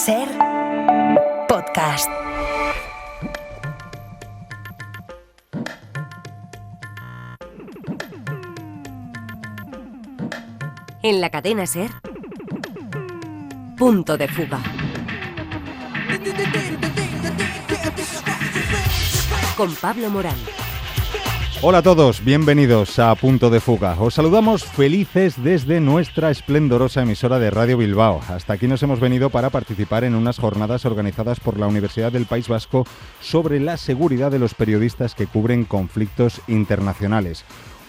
Ser podcast. En la cadena Ser, Punto de Fuga. Con Pablo Morán. Hola a todos, bienvenidos a Punto de Fuga. Os saludamos felices desde nuestra esplendorosa emisora de Radio Bilbao. Hasta aquí nos hemos venido para participar en unas jornadas organizadas por la Universidad del País Vasco sobre la seguridad de los periodistas que cubren conflictos internacionales.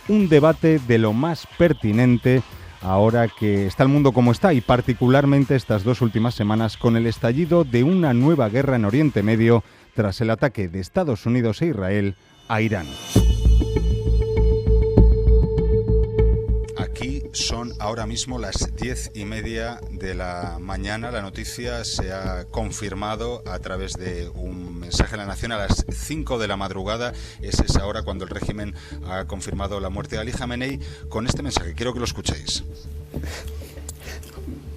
Un debate de lo más pertinente ahora que está el mundo como está, y particularmente estas dos últimas semanas con el estallido de una nueva guerra en Oriente Medio tras el ataque de Estados Unidos e Israel a Irán. Aquí son ahora mismo las 10:30 de la mañana. La noticia se ha confirmado a través de un mensaje a la Nación a las 5 de la madrugada. Es esa hora cuando el régimen ha confirmado la muerte de Ali Khamenei con este mensaje. Quiero que lo escuchéis.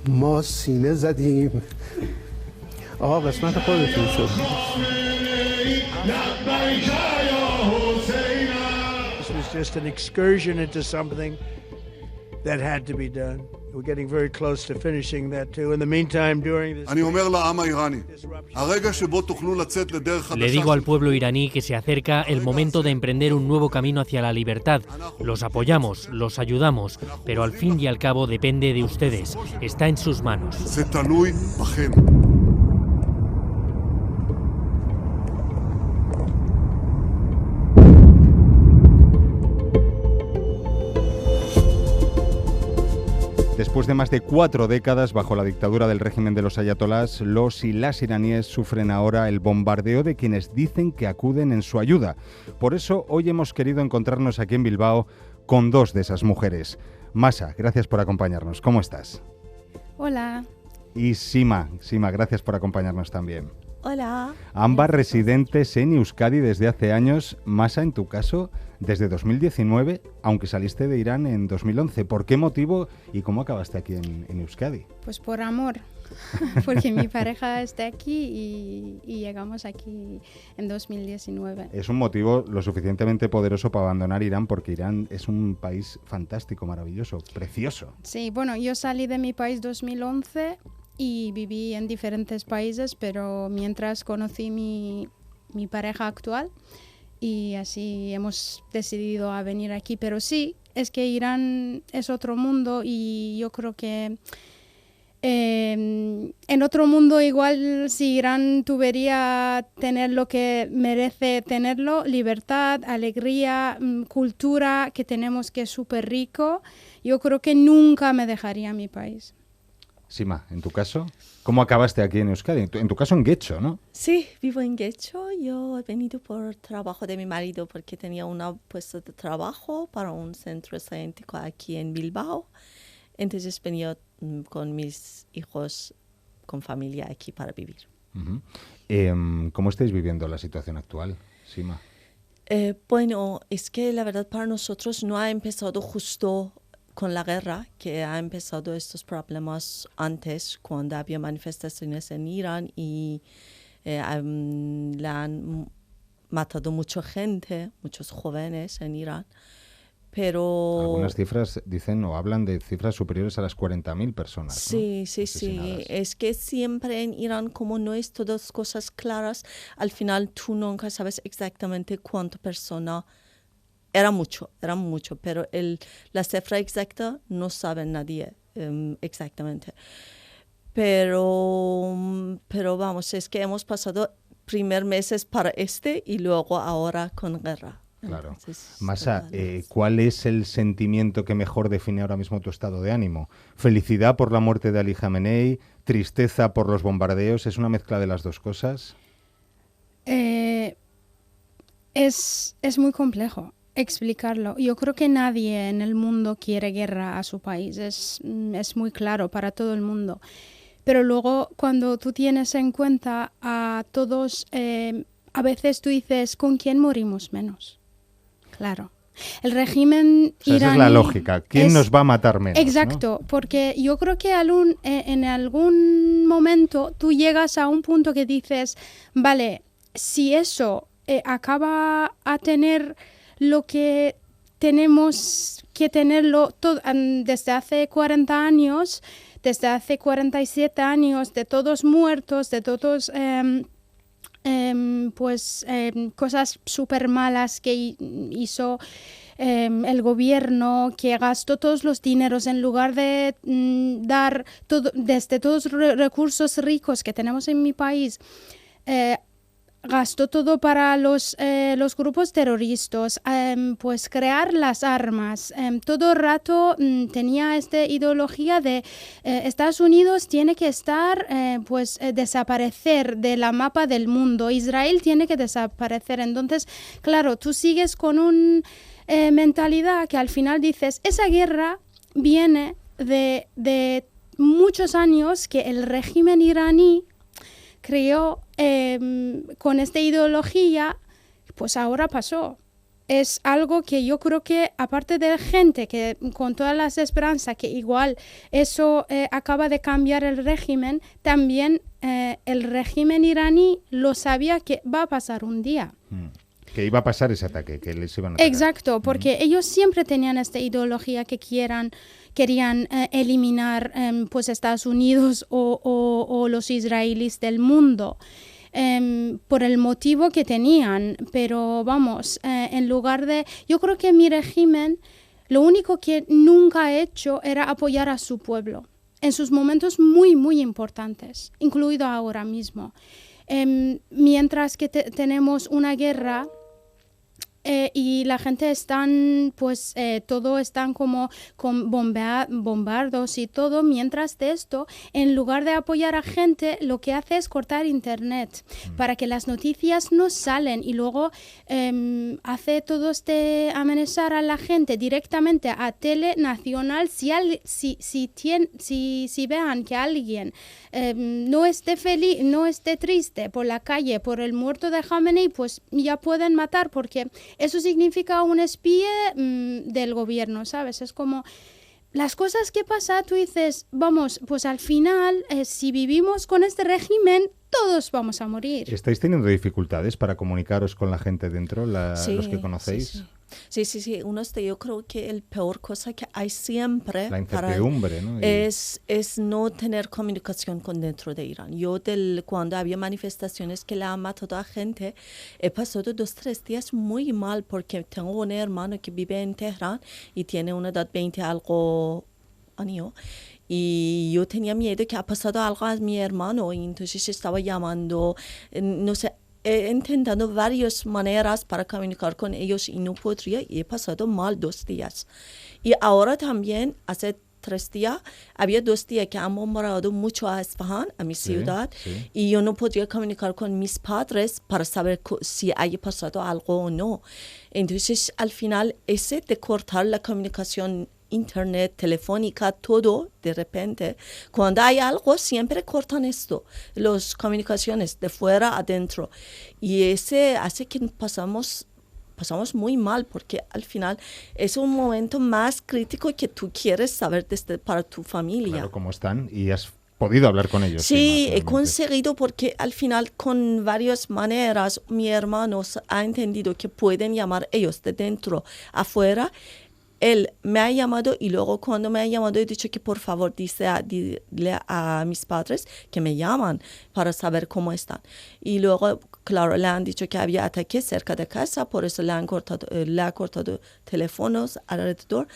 ما سینه زدیم آقا قسمت خودتون شد. This was just an excursion into something that had to be done. We're getting very close to finishing that too. In the meantime, during this... אני אומר לעם האיראני, הרגע שבו תוכלו לצאת לדרך חדשה... Le digo al pueblo iraní que se acerca el momento de emprender un nuevo camino hacia la libertad. Los apoyamos, los ayudamos, pero al fin y al cabo depende de ustedes. Está en sus manos. זה תלוי בכם. Después de más de 4 décadas bajo la dictadura del régimen de los ayatolás, los y las iraníes sufren ahora el bombardeo de quienes dicen que acuden en su ayuda. Por eso hoy hemos querido encontrarnos aquí en Bilbao con dos de esas mujeres. Masa, gracias por acompañarnos. ¿Cómo estás? Hola. Y Sima, gracias por acompañarnos también. Hola. Ambas residentes en Euskadi desde hace años. Masa, en tu caso, desde 2019, aunque saliste de Irán en 2011. ¿Por qué motivo y cómo acabaste aquí en Euskadi? Pues por amor, porque mi pareja está aquí y llegamos aquí en 2019. Es un motivo lo suficientemente poderoso para abandonar Irán, porque Irán es un país fantástico, maravilloso, precioso. Sí, bueno, yo salí de mi país 2011 y viví en diferentes países, pero mientras conocí mi pareja actual y así hemos decidido a venir aquí. Pero sí, es que Irán es otro mundo y yo creo que en otro mundo igual si Irán tuviera tener lo que merece tenerlo, libertad, alegría, cultura que tenemos que es súper rico, yo creo que nunca me dejaría mi país. Sima, en tu caso, ¿cómo acabaste aquí en Euskadi? En tu caso en Getxo, ¿no? Sí, vivo en Getxo. Yo he venido por trabajo de mi marido porque tenía un puesto de trabajo para un centro científico aquí en Bilbao. Entonces venía con mis hijos, con familia aquí para vivir. Uh-huh. ¿Cómo estáis viviendo la situación actual, Sima? Bueno, es que la verdad para nosotros no ha empezado justo con la guerra, que ha empezado estos problemas antes, cuando había manifestaciones en Irán y le han matado mucha gente, muchos jóvenes en Irán, pero... Algunas cifras dicen o hablan de cifras superiores a las 40.000 personas, ¿no? Sí. Es que siempre en Irán, como no es todas cosas claras, al final tú nunca sabes exactamente cuánta persona. Era mucho, pero la cifra exacta no sabe nadie exactamente. Pero vamos, es que hemos pasado primer meses para y luego ahora con guerra. Claro. Entonces, Masa, ¿cuál es el sentimiento que mejor define ahora mismo tu estado de ánimo? ¿Felicidad por la muerte de Ali Khamenei? ¿Tristeza por los bombardeos? ¿Es una mezcla de las dos cosas? Es muy complejo explicarlo. Yo creo que nadie en el mundo quiere guerra a su país, es muy claro para todo el mundo. Pero luego cuando tú tienes en cuenta a todos, a veces tú dices, ¿con quién morimos menos? Claro. El régimen iraní... Esa es la lógica. ¿Quién nos va a matar menos? Exacto, ¿no? Porque yo creo que en algún momento tú llegas a un punto que dices, vale, si eso acaba a tener lo que tenemos que tenerlo desde hace 40 años, desde hace 47 años, de todos muertos, de todos cosas súper malas que hizo el gobierno, que gastó todos los dineros en lugar de dar desde todos los recursos ricos que tenemos en mi país, gastó todo para los grupos terroristas, pues crear las armas. Todo el rato tenía esta ideología de Estados Unidos tiene que estar, desaparecer de la mapa del mundo. Israel tiene que desaparecer. Entonces, claro, tú sigues con una mentalidad que al final dices, esa guerra viene de muchos años que el régimen iraní creó con esta ideología, pues ahora pasó. Es algo que yo creo que, aparte de gente que con todas las esperanzas que igual eso acaba de cambiar el régimen, también el régimen iraní lo sabía que va a pasar un día. Que iba a pasar ese ataque, que les iban a atacar. Exacto, porque ellos siempre tenían esta ideología que querían eliminar pues Estados Unidos o los israelíes del mundo. Por el motivo que tenían, pero vamos, en lugar de... Yo creo que mi régimen lo único que nunca ha hecho era apoyar a su pueblo en sus momentos muy, muy importantes, incluido ahora mismo. Mientras que tenemos una guerra y la gente están, pues, todo están como con bombardos y todo. Mientras de esto, en lugar de apoyar a gente, lo que hace es cortar internet para que las noticias no salen y luego hace todo amenazar a la gente directamente a tele nacional. Si vean que alguien no esté feliz, no esté triste por la calle por el muerto de Khamenei, pues ya pueden matar, porque eso significa un espía del gobierno, ¿sabes? Es como las cosas que pasan, tú dices, vamos, pues al final, si vivimos con este régimen, todos vamos a morir. ¿Estáis teniendo dificultades para comunicaros con la gente dentro, los que conocéis? Sí. Yo creo que el peor cosa que hay siempre la incertidumbre, ¿no? es no tener comunicación con dentro de Irán. Yo cuando había manifestaciones que la han matado a gente, he pasado 2-3 días muy mal porque tengo un hermano que vive en Teherán y tiene una edad 20 algo años. Y yo tenía miedo que ha pasado algo a mi hermano y entonces estaba llamando, no sé, he intentado varias maneras para comunicar con ellos y no podría, y he pasado mal 2 días. Y ahora también, hace 3 días, había 2 días que han bombardeado mucho a Isfahan, a mi ciudad, y yo no podría comunicar con mis padres para saber si haya pasado algo o no. Entonces, al final, ese de cortar la comunicación internet, telefónica, todo de repente. Cuando hay algo, siempre cortan esto, las comunicaciones de fuera adentro. Y ese hace que pasamos muy mal, porque al final es un momento más crítico que tú quieres saber para tu familia. Claro, cómo están, y has podido hablar con ellos. Sí, he conseguido, porque al final con varias maneras mi hermano ha entendido que pueden llamar ellos de dentro afuera. Él me ha llamado y luego cuando me ha llamado he dicho que por favor dile a mis padres que me llaman para saber cómo están. Y luego, claro, le han dicho que había ataques cerca de casa, por eso le ha cortado teléfonos alrededor.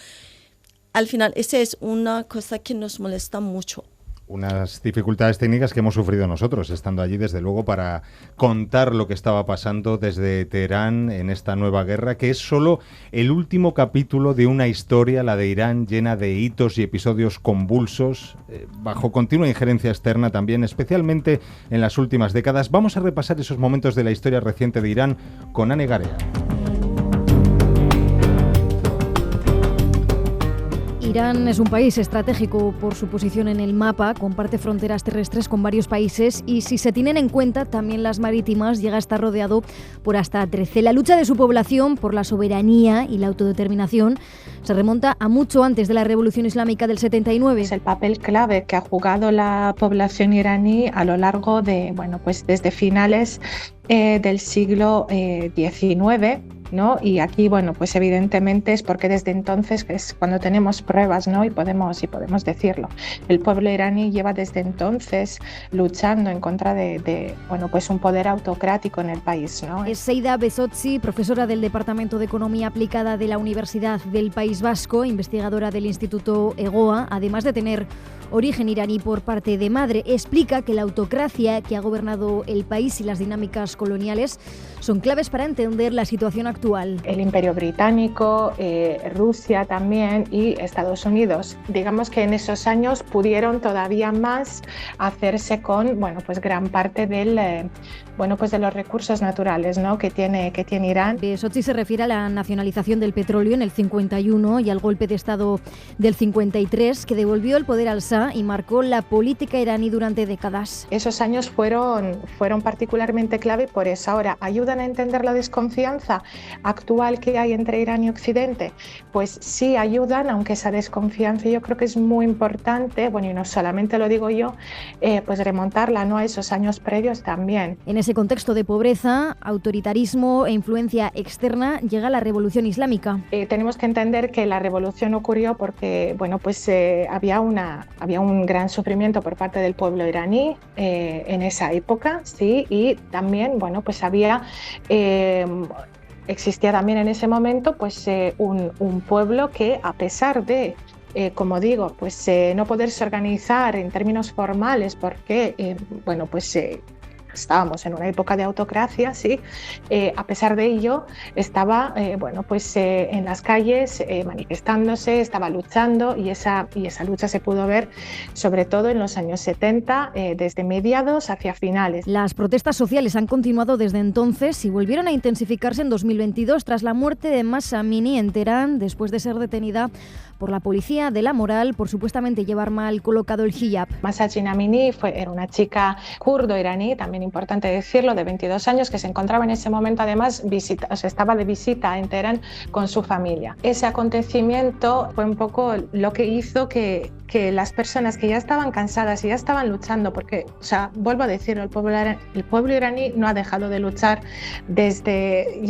Al final, esa es una cosa que nos molesta mucho. Unas dificultades técnicas que hemos sufrido nosotros, estando allí, desde luego, para contar lo que estaba pasando desde Teherán en esta nueva guerra, que es solo el último capítulo de una historia, la de Irán, llena de hitos y episodios convulsos, bajo continua injerencia externa también, especialmente en las últimas décadas. Vamos a repasar esos momentos de la historia reciente de Irán con Ane Garea. Irán es un país estratégico por su posición en el mapa, comparte fronteras terrestres con varios países y, si se tienen en cuenta también las marítimas, llega a estar rodeado por hasta 13. La lucha de su población por la soberanía y la autodeterminación se remonta a mucho antes de la Revolución Islámica del 79. Es el papel clave que ha jugado la población iraní a lo largo de, pues desde finales del siglo XIX. ¿no? Y aquí, pues evidentemente es porque desde entonces es cuando tenemos pruebas, ¿no? y podemos decirlo. El pueblo iraní lleva desde entonces luchando en contra de pues un poder autocrático en el país, ¿no? Es Seida Besotzi, profesora del Departamento de Economía Aplicada de la Universidad del País Vasco, investigadora del Instituto EGOA, además de tener origen iraní por parte de madre. Explica que la autocracia que ha gobernado el país y las dinámicas coloniales son claves para entender la situación actual. El Imperio Británico, Rusia también y Estados Unidos. Digamos que en esos años pudieron todavía más hacerse con pues gran parte del, pues de los recursos naturales, ¿no? que tiene Irán. Sochi se refiere a la nacionalización del petróleo en el 51 y al golpe de Estado del 53 que devolvió el poder al Shah y marcó la política iraní durante décadas. Esos años fueron particularmente clave, por eso ahora ayudan a entender la desconfianza actual que hay entre Irán y Occidente. Pues sí ayudan, aunque esa desconfianza yo creo que es muy importante, y no solamente lo digo yo, pues remontarla, ¿no? a esos años previos también. En ese contexto de pobreza, autoritarismo e influencia externa llega la Revolución Islámica. Tenemos que entender que la revolución ocurrió porque había un gran sufrimiento por parte del pueblo iraní en esa época, sí, y también existía también en ese momento un pueblo que, a pesar de como digo, no poderse organizar en términos formales porque estábamos en una época de autocracia, sí. A pesar de ello, estaba en las calles manifestándose, estaba luchando y esa lucha se pudo ver sobre todo en los años 70, desde mediados hacia finales. Las protestas sociales han continuado desde entonces y volvieron a intensificarse en 2022 tras la muerte de Mahsa Amini en Teherán después de ser detenida por la policía de la moral por supuestamente llevar mal colocado el hijab. Mahsa Amini era una chica kurdo-iraní, también importante decirlo, de 22 años, que se encontraba en ese momento además estaba de visita en Teherán con su familia. Ese acontecimiento fue un poco lo que hizo que las personas que ya estaban cansadas y ya estaban luchando, porque, vuelvo a decirlo, el pueblo iraní no ha dejado de luchar desde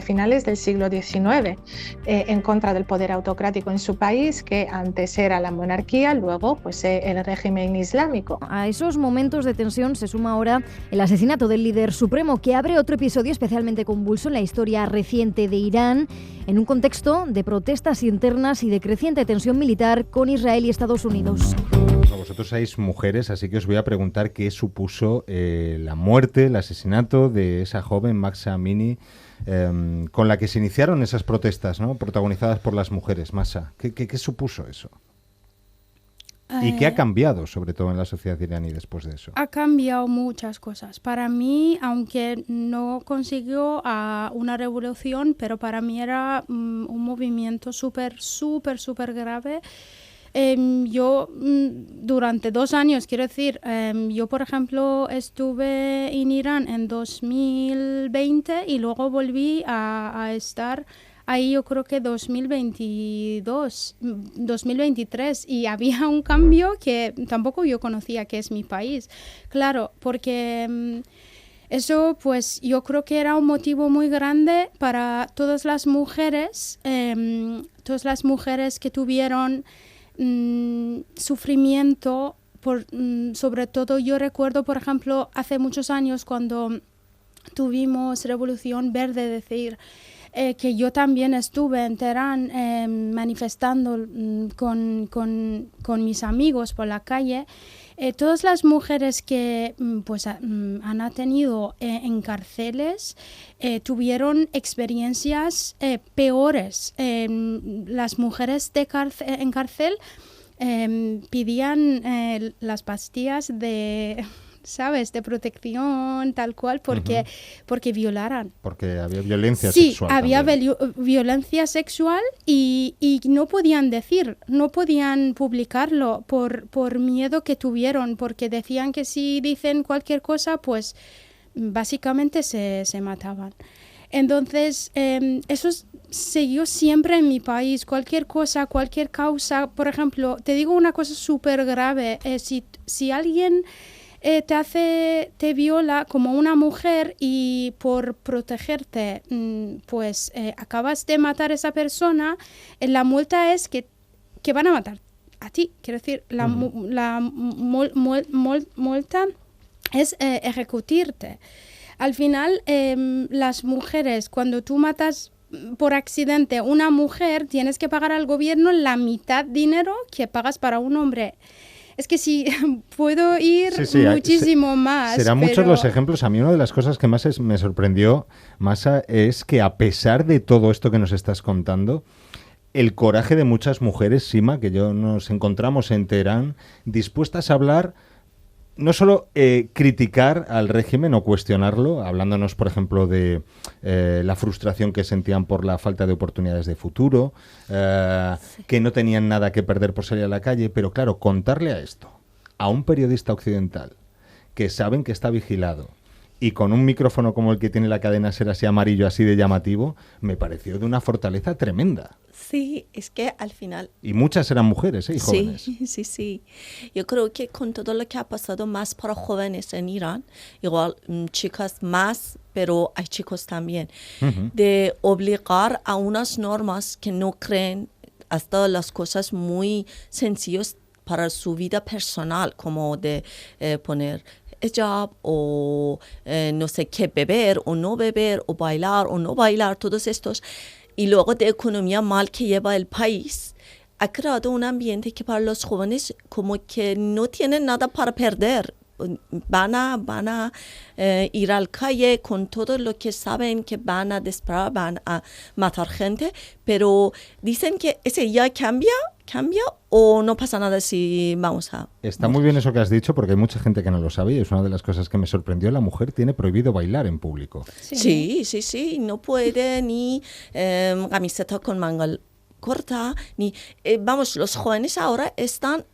finales del siglo XIX en contra del poder autocrático en su país, que antes era la monarquía, luego el régimen islámico. A esos momentos de tensión se suma ahora el asesinato del líder supremo, que abre otro episodio especialmente convulso en la historia reciente de Irán, en un contexto de protestas internas y de creciente tensión militar con Israel y Estados Unidos. Vosotros sois mujeres, así que os voy a preguntar qué supuso la muerte, el asesinato de esa joven Mahsa Amini, con la que se iniciaron esas protestas, ¿no? Protagonizadas por las mujeres. Mahsa, ¿qué supuso eso? ¿Y qué ha cambiado, sobre todo en la sociedad iraní después de eso? Ha cambiado muchas cosas. Para mí, aunque no consiguió una revolución, pero para mí era un movimiento súper grave. Yo durante 2 años, quiero decir, yo por ejemplo estuve en Irán en 2020 y luego volví a estar ahí yo creo que 2023 y había un cambio que tampoco yo conocía, que es mi país. Claro, porque eso pues yo creo que era un motivo muy grande para todas las mujeres que tuvieron sufrimiento, sobre todo yo recuerdo, por ejemplo, hace muchos años cuando tuvimos Revolución Verde, decir que yo también estuve en Teherán manifestando con mis amigos por la calle. Todas las mujeres que han tenido en cárceles tuvieron experiencias peores. Las mujeres en cárcel pedían las pastillas de ¿sabes? De protección, tal cual, porque violaran. Porque había violencia sí, sexual. Sí, había violencia sexual y no podían no podían publicarlo por miedo que tuvieron, porque decían que si dicen cualquier cosa, pues básicamente se mataban. Entonces, eso siguió siempre en mi país. Cualquier cosa, cualquier causa, por ejemplo, te digo una cosa súper grave, si alguien te viola como una mujer y por protegerte, pues acabas de matar a esa persona, la multa es que van a matar a ti. Quiero decir, la multa es ejecutirte. Al final, las mujeres, cuando tú matas por accidente una mujer, tienes que pagar al gobierno la mitad dinero que pagas para un hombre. Es que sí, puedo ir muchísimo más. Serán muchos los ejemplos. A mí una de las cosas que más me sorprendió, Masa, es que a pesar de todo esto que nos estás contando, el coraje de muchas mujeres, Sima, que nos encontramos en Teherán, dispuestas a hablar, no solo criticar al régimen o cuestionarlo, hablándonos, por ejemplo, de la frustración que sentían por la falta de oportunidades de futuro, que no tenían nada que perder por salir a la calle, pero claro, contarle a un periodista occidental que saben que está vigilado y con un micrófono como el que tiene la cadena SER así amarillo, así de llamativo, me pareció de una fortaleza tremenda. Sí, es que al final... Y muchas eran mujeres, y jóvenes. Sí. Yo creo que con todo lo que ha pasado más para jóvenes en Irán, igual chicas más, pero hay chicos también, de obligar a unas normas que no creen hasta las cosas muy sencillas para su vida personal, como de poner hijab o no sé qué, beber o no beber, o bailar o no bailar, todos estos. Y luego de economía mal que lleva el país, ha creado un ambiente que para los jóvenes como que no tienen nada para perder. Van a ir al calle con todo lo que saben que van a disparar, van a matar gente, pero dicen que ese ya cambia o no pasa nada si vamos a... Está muy bien eso que has dicho, porque hay mucha gente que no lo sabe y es una de las cosas que me sorprendió. La mujer tiene prohibido bailar en público. Sí, no puede ni camiseta con manga corta, ni... los jóvenes ahora están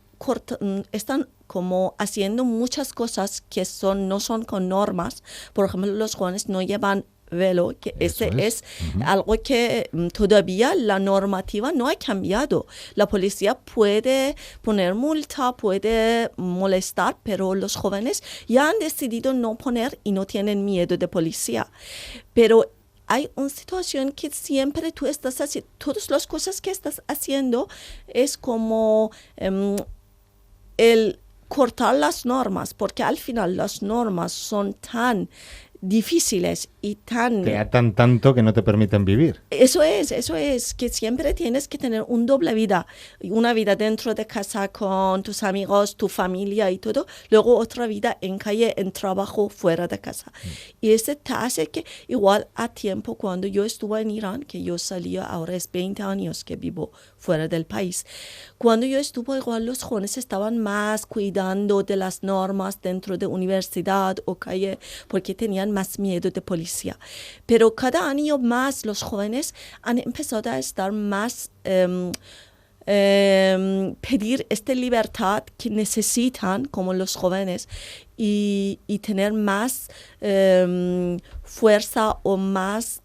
como haciendo muchas cosas que no son con normas. Por ejemplo, los jóvenes no llevan velo, que ese es algo que todavía la normativa no ha cambiado. La policía puede poner multa, puede molestar, pero los jóvenes ya han decidido no poner y no tienen miedo de policía. Pero hay una situación que siempre tú estás haciendo, todas las cosas que estás haciendo es como el cortar las normas, porque al final las normas son tan difíciles y tan... Te atan tanto que no te permiten vivir. Eso es, que siempre tienes que tener una doble vida, una vida dentro de casa con tus amigos, tu familia y todo, luego otra vida en calle, en trabajo, fuera de casa. Y eso te hace que igual a tiempo cuando yo estuve en Irán, que yo salía, ahora es 20 años que vivo fuera del país, cuando yo estuve igual los jóvenes estaban más cuidando de las normas dentro de universidad o calle, porque tenían más miedo de policía. Pero cada año más los jóvenes han empezado a estar más pedir esta libertad que necesitan como los jóvenes y tener más fuerza o más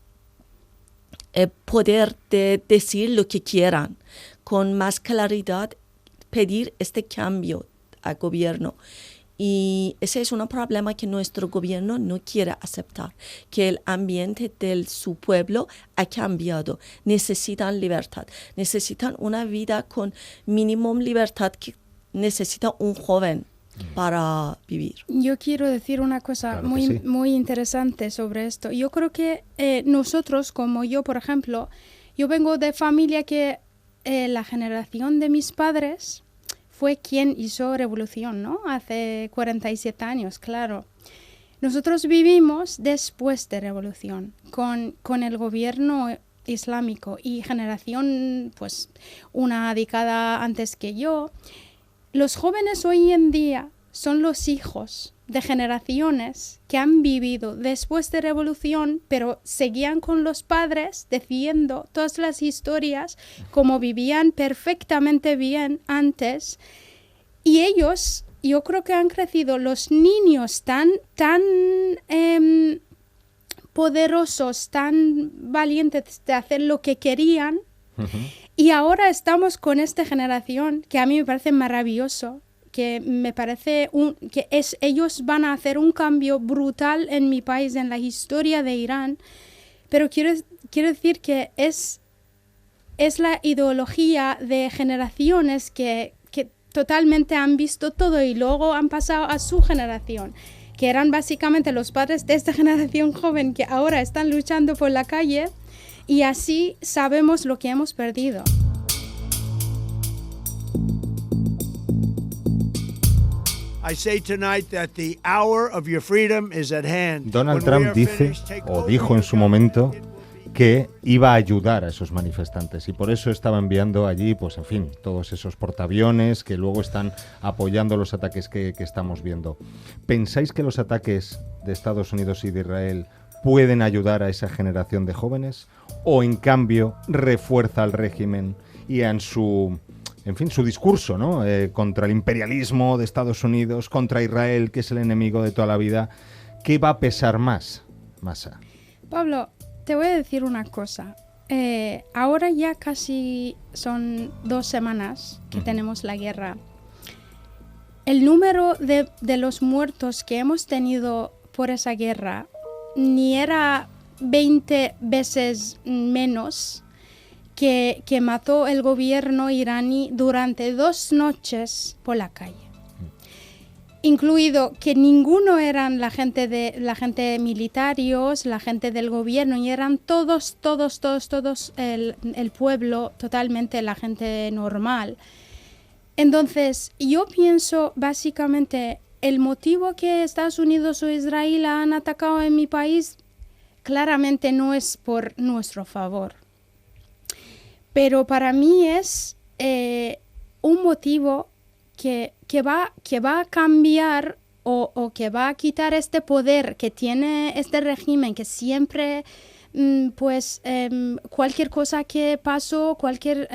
poder de decir lo que quieran, con más claridad pedir este cambio al gobierno. Y ese es un problema que nuestro gobierno no quiere aceptar, que el ambiente de su pueblo ha cambiado. Necesitan libertad, necesitan una vida con mínimo libertad que necesita un joven para vivir. Yo quiero decir una cosa muy interesante sobre esto. Yo creo que nosotros, como yo, por ejemplo, yo vengo de familia que la generación de mis padres fue quien hizo revolución, ¿no? Hace 47 años, claro. Nosotros vivimos después de revolución, con el gobierno islámico y generación, pues, una década antes que yo. Los jóvenes hoy en día son los hijos de generaciones que han vivido después de revolución, pero seguían con los padres diciendo todas las historias como vivían perfectamente bien antes. Y ellos, yo creo que han crecido los niños tan poderosos, tan valientes de hacer lo que querían. Y ahora estamos con esta generación que a mí me parece maravilloso, que me parece ellos van a hacer un cambio brutal en mi país, en la historia de Irán. Pero quiero decir que es la ideología de generaciones que totalmente han visto todo y luego han pasado a su generación, que eran básicamente los padres de esta generación joven que ahora están luchando por la calle, y así sabemos lo que hemos perdido. I say tonight that the hour of your freedom is at hand. Donald Trump dice, o dijo en su momento, que iba a ayudar a esos manifestantes y por eso estaba enviando allí, pues en fin, todos esos portaaviones que luego están apoyando los ataques que estamos viendo. ¿Pensáis que los ataques de Estados Unidos y de Israel pueden ayudar a esa generación de jóvenes? ¿O en cambio refuerza al régimen y en su discurso, ¿no? Contra el imperialismo de Estados Unidos, contra Israel, que es el enemigo de toda la vida? ¿Qué va a pesar más, Masa? Pablo, te voy a decir una cosa. Ahora ya casi son 2 semanas que tenemos la guerra. El número de los muertos que hemos tenido por esa guerra ni era 20 veces menos que mató el gobierno iraní durante 2 noches por la calle. Incluido que ninguno eran la gente militares, la gente del gobierno, y eran todos el pueblo, totalmente la gente normal. Entonces, yo pienso básicamente el motivo que Estados Unidos o Israel han atacado en mi país claramente no es por nuestro favor. Pero para mí es un motivo que va a cambiar o que va a quitar este poder que tiene este régimen, que siempre, cualquier cosa que pasó, cualquier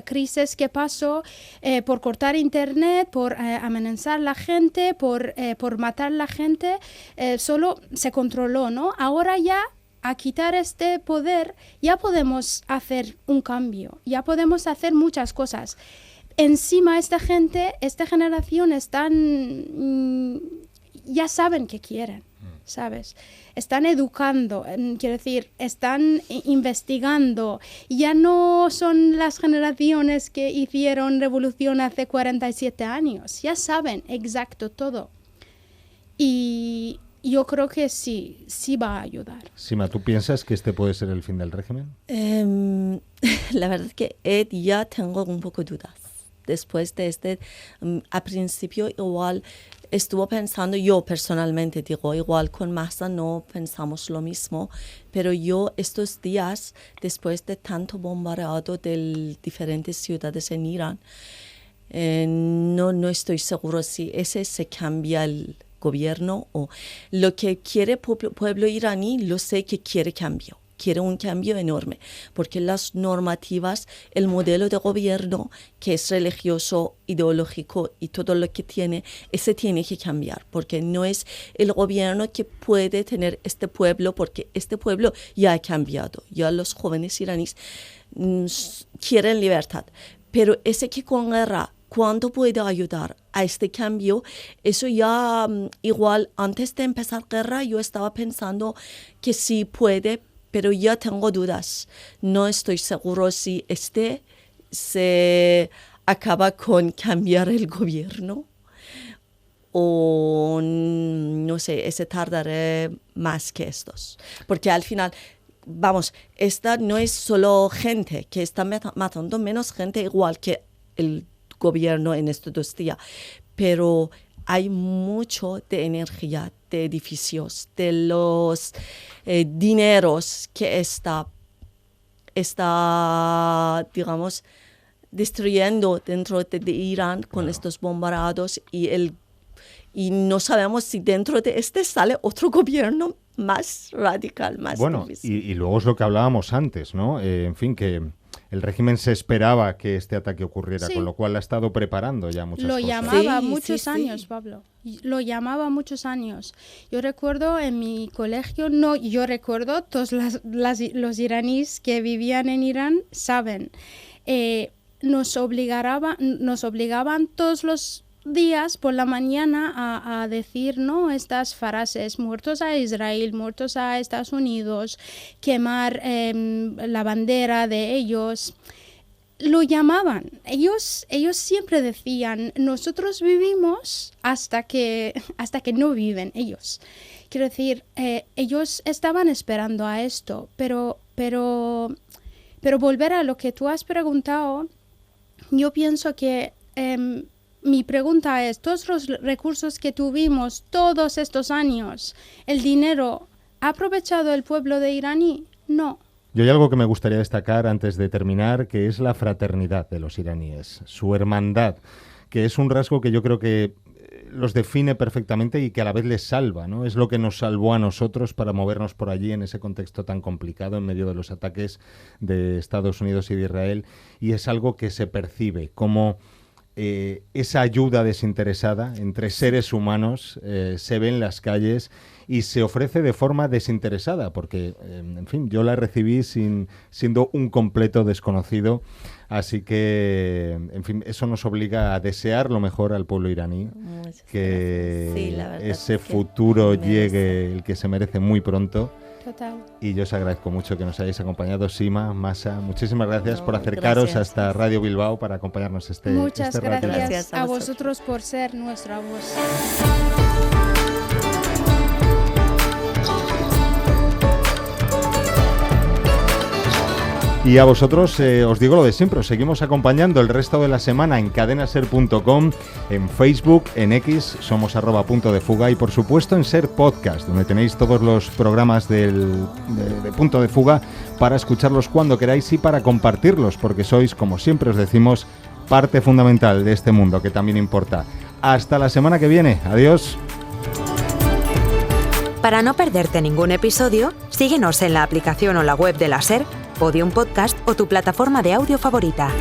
crisis que pasó, por cortar internet, por amenazar a la gente, por matar a la gente, solo se controló, ¿no? Ahora ya, a quitar este poder, ya podemos hacer un cambio, ya podemos hacer muchas cosas. Encima esta generación ya saben qué quieren, ¿sabes? Están educando, quiero decir, están investigando. Ya no son las generaciones que hicieron revolución hace 47 años. Ya saben exacto todo. Y yo creo que sí va a ayudar. Sima, ¿tú piensas que este puede ser el fin del régimen? La verdad es que ya tengo un poco de dudas. Después de al principio igual estuvo pensando, yo personalmente digo, igual con Masa no pensamos lo mismo, pero yo estos días, después de tanto bombardeado de diferentes ciudades en Irán, no estoy seguro si ese se cambia el gobierno o lo que quiere el pueblo iraní, lo sé que quiere cambio. Quiere un cambio enorme, porque las normativas, el modelo de gobierno que es religioso, ideológico y todo lo que tiene, ese tiene que cambiar, porque no es el gobierno que puede tener este pueblo, porque este pueblo ya ha cambiado, ya los jóvenes iraníes quieren libertad, pero ese que con guerra, ¿cuánto puede ayudar a este cambio? Eso ya igual antes de empezar guerra yo estaba pensando que sí puede, pero ya tengo dudas. No estoy seguro si se acaba con cambiar el gobierno o no sé, ese tardará más que estos. Porque al final, vamos, esta no es solo gente que está matando menos gente igual que el gobierno en estos 2 días, pero hay mucho de energía, de edificios, de los dineros que está, digamos, destruyendo dentro de Irán con estos bombardeos y y no sabemos si dentro de este sale otro gobierno más radical, más difícil. Y luego es lo que hablábamos antes, ¿no? En fin, que el régimen se esperaba que este ataque ocurriera, con lo cual ha estado preparando ya muchas cosas. Lo llamaba muchos años, Pablo. Lo llamaba muchos años. Yo recuerdo en mi colegio, yo recuerdo, todos los iraníes que vivían en Irán saben, nos obligaban todos los días por la mañana a decir estas frases: muertos a Israel, muertos a Estados Unidos, quemar la bandera de ellos. Lo llamaban, ellos siempre decían: nosotros vivimos hasta que no viven ellos. Quiero decir, ellos estaban esperando a esto, pero volver a lo que tú has preguntado, yo pienso que mi pregunta es: todos los recursos que tuvimos todos estos años, el dinero, ¿ha aprovechado el pueblo de iraní? No. Yo hay algo que me gustaría destacar antes de terminar, que es la fraternidad de los iraníes, su hermandad, que es un rasgo que yo creo que los define perfectamente y que a la vez les salva, ¿no? Es lo que nos salvó a nosotros para movernos por allí en ese contexto tan complicado en medio de los ataques de Estados Unidos y de Israel, y es algo que se percibe como esa ayuda desinteresada entre seres humanos se ve en las calles y se ofrece de forma desinteresada, porque, en fin, yo la recibí siendo un completo desconocido, así que, en fin, eso nos obliga a desear lo mejor al pueblo iraní, que ese futuro llegue, el que se merece, muy pronto. Total. Y yo os agradezco mucho que nos hayáis acompañado, Sima, Masa. Muchísimas gracias por acercaros hasta Radio Bilbao para acompañarnos Muchas rato. Gracias a vosotros por ser nuestra voz. Y a vosotros os digo lo de siempre, os seguimos acompañando el resto de la semana en cadenaser.com, en Facebook, en X, somos @punto de fuga, y por supuesto en Ser Podcast, donde tenéis todos los programas de Punto de Fuga para escucharlos cuando queráis y para compartirlos, porque sois, como siempre os decimos, parte fundamental de este mundo que también importa. Hasta la semana que viene, adiós. Para no perderte ningún episodio, síguenos en la aplicación o la web de la SER, Podium Podcast o tu plataforma de audio favorita.